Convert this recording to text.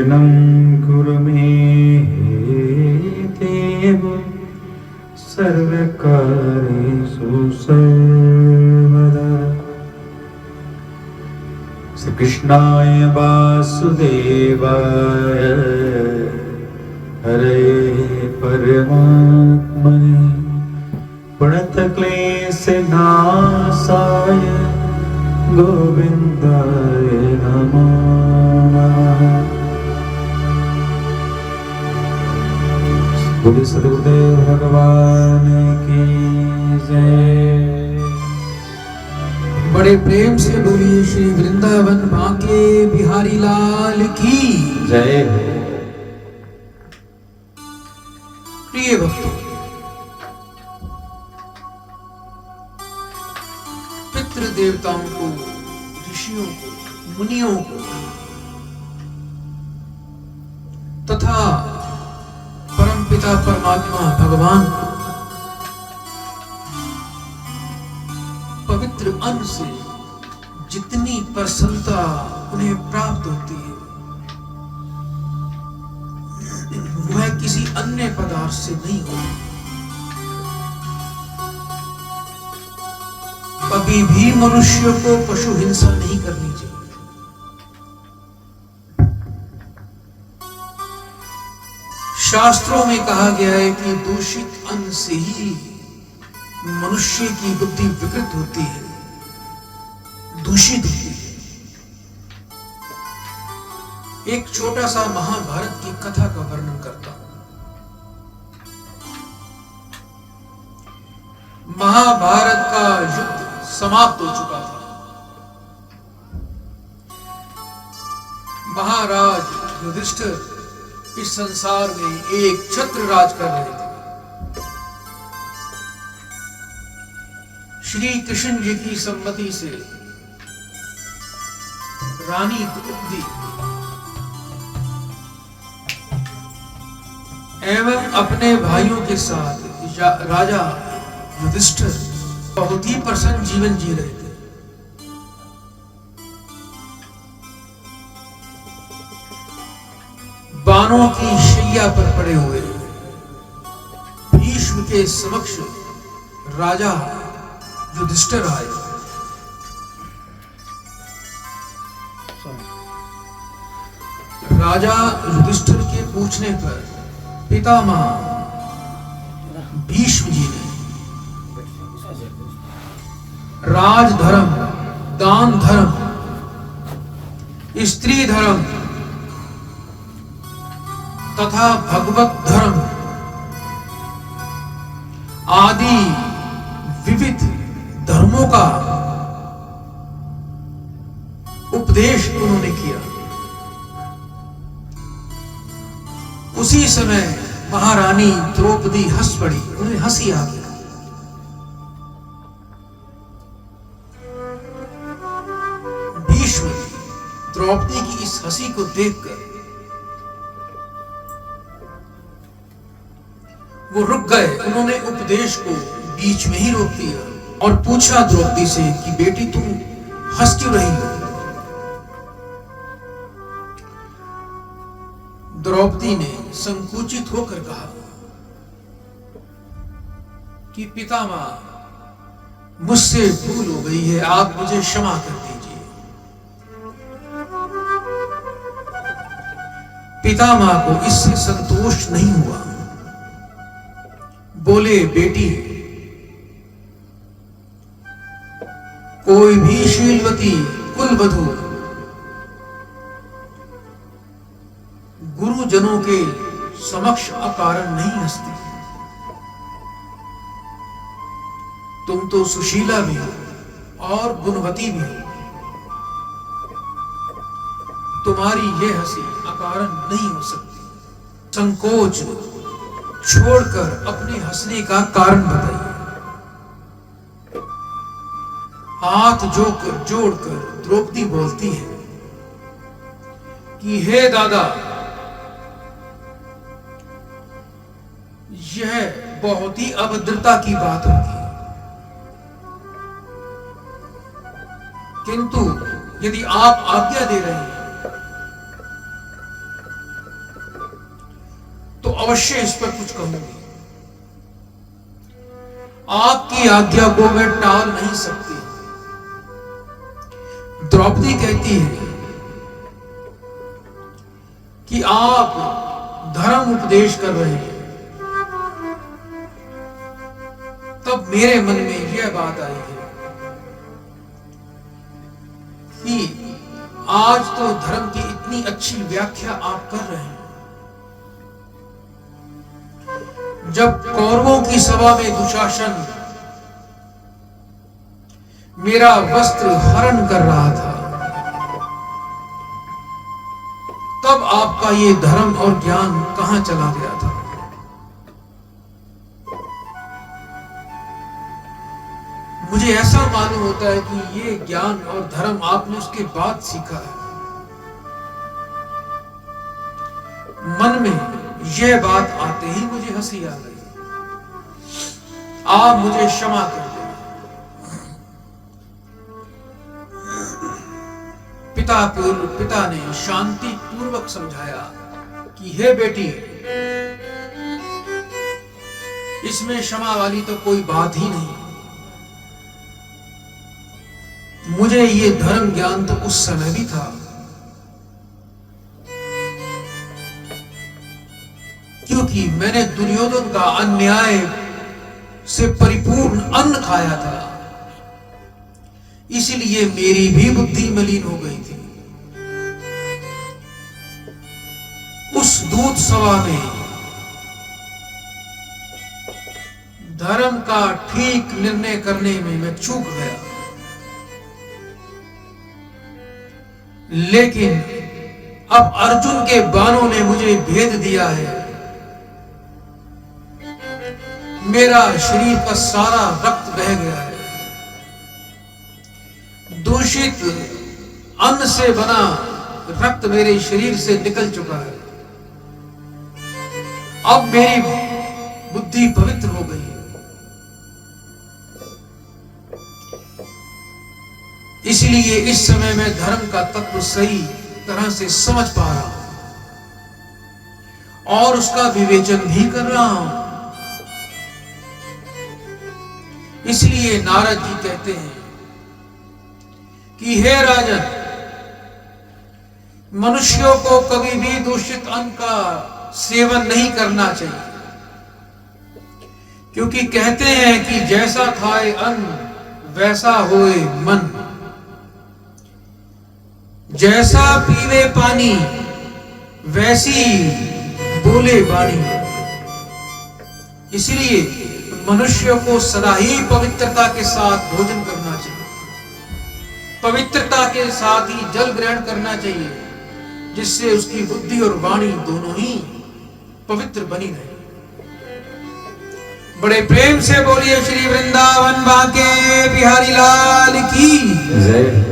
विघ्नं कुरु मे देव सर्वकार्येषु सर्वदा। श्री कृष्णाय वासुदेवाय हरे परमात्मने प्रणतक्लेशनाशाय गोविन्दाय नमो नमः। बोले सद्गुरुदेव भगवान की जय। बड़े प्रेम से बोलिए श्री वृंदावन बांके बिहारी लाल की जय। प्रिय भक्तों, पितृ देवताओं को, ऋषियों को, मुनियों को तथा परमपिता परमात्मा भगवान को पवित्र अन्न से जितनी प्रसन्नता उन्हें प्राप्त होती है वह किसी अन्य पदार्थ से नहीं होती। कभी भी मनुष्य को पशु हिंसा नहीं करनी चाहिए। शास्त्रों में कहा गया है कि दूषित अन्न से ही मनुष्य की बुद्धि विकृत होती है, दूषित होती है। एक छोटा सा महाभारत की कथा का वर्णन करता हूं। महाभारत का युद्ध समाप्त हो चुका था। महाराज युधिष्ठिर इस संसार में एक छत्र राज कर रहे थे। श्री कृष्ण जी की सम्मति से रानी द्रौपदी एवं अपने भाइयों के साथ राजा युधिष्ठिर बहुत ही प्रसन्न जीवन जी रहे थे। बाणों की शैया पर पड़े हुए भीष्म के समक्ष राजा युधिष्ठिर आए। राजा युधिष्ठिर के पूछने पर पितामह भीष्म जी ने राजधर्म, दान धर्म, स्त्री धर्म तथा भगवत धर्म आदि विविध धर्मों का उपदेश उन्होंने किया। उसी समय महारानी द्रौपदी हंस पड़ी, उन्हें हंसी आ गई। भीष्म द्रौपदी की इस हंसी को देखकर वो रुक गए। उन्होंने उपदेश को बीच में ही रोक दिया और पूछा द्रौपदी से कि बेटी तुम हंस क्यों रही हो? द्रौपदी ने संकुचित होकर कहा कि पितामह मुझसे भूल हो गई है, आप मुझे क्षमा कर दीजिए। पितामह को इससे संतोष नहीं हुआ। बोले बेटी, कोई भी शीलवती कुलवधू गुरुजनों के समक्ष अकारण नहीं हंसती। तुम तो सुशीला भी हो और गुणवती भी हो। तुम्हारी यह हंसी अकारण नहीं हो सकती। संकोच छोड़कर अपने हंसने का कारण बताइए। हाथ जोड़कर द्रौपदी बोलती है कि हे दादा, यह बहुत ही अभद्रता की बात होगी, किंतु यदि आप आज्ञा दे रहे हैं अवश्य इस पर कुछ कहूंगी। आपकी आज्ञा को मैं टाल नहीं सकती। द्रौपदी कहती है कि आप धर्म उपदेश कर रहे हैं। तब मेरे मन में यह बात आई है कि आज तो धर्म की इतनी अच्छी व्याख्या आप कर रहे हैं, जब कौरवों की सभा में दुशासन मेरा वस्त्र हरण कर रहा था, तब आपका ये धर्म और ज्ञान कहां चला गया था? मुझे ऐसा मालूम होता है कि ये ज्ञान और धर्म आपने उसके बाद सीखा है। मन में यह बात आते ही मुझे हंसी आ गई। आप मुझे क्षमा कर देना। पिता ने शांति पूर्वक समझाया कि हे बेटी, इसमें क्षमा वाली तो कोई बात ही नहीं। मुझे ये धर्म ज्ञान तो उस समय भी था, क्योंकि मैंने दुर्योधन का अन्याय से परिपूर्ण अन्न खाया था, इसलिए मेरी भी बुद्धि मलिन हो गई थी। उस दूत सभा में धर्म का ठीक निर्णय करने में मैं चूक गया, लेकिन अब अर्जुन के बाणों ने मुझे भेद दिया है। मेरा शरीर का सारा रक्त बह गया है। दूषित अन्न से बना रक्त मेरे शरीर से निकल चुका है। अब मेरी बुद्धि पवित्र हो गई है। इसलिए इस समय मैं धर्म का तत्व सही तरह से समझ पा रहा हूं और उसका विवेचन भी कर रहा हूं। इसलिए नारद जी कहते हैं कि हे राजन, मनुष्यों को कभी भी दूषित अन्न का सेवन नहीं करना चाहिए, क्योंकि कहते हैं कि जैसा खाए अन्न वैसा होए मन, जैसा पीवे पानी वैसी बोले वाणी। इसलिए मनुष्य को सदा ही पवित्रता के साथ भोजन करना चाहिए, पवित्रता के साथ ही जल ग्रहण करना चाहिए, जिससे उसकी बुद्धि और वाणी दोनों ही पवित्र बनी रहे। बड़े प्रेम से बोलिए श्री वृंदावन बांके बिहारी लाल की जय।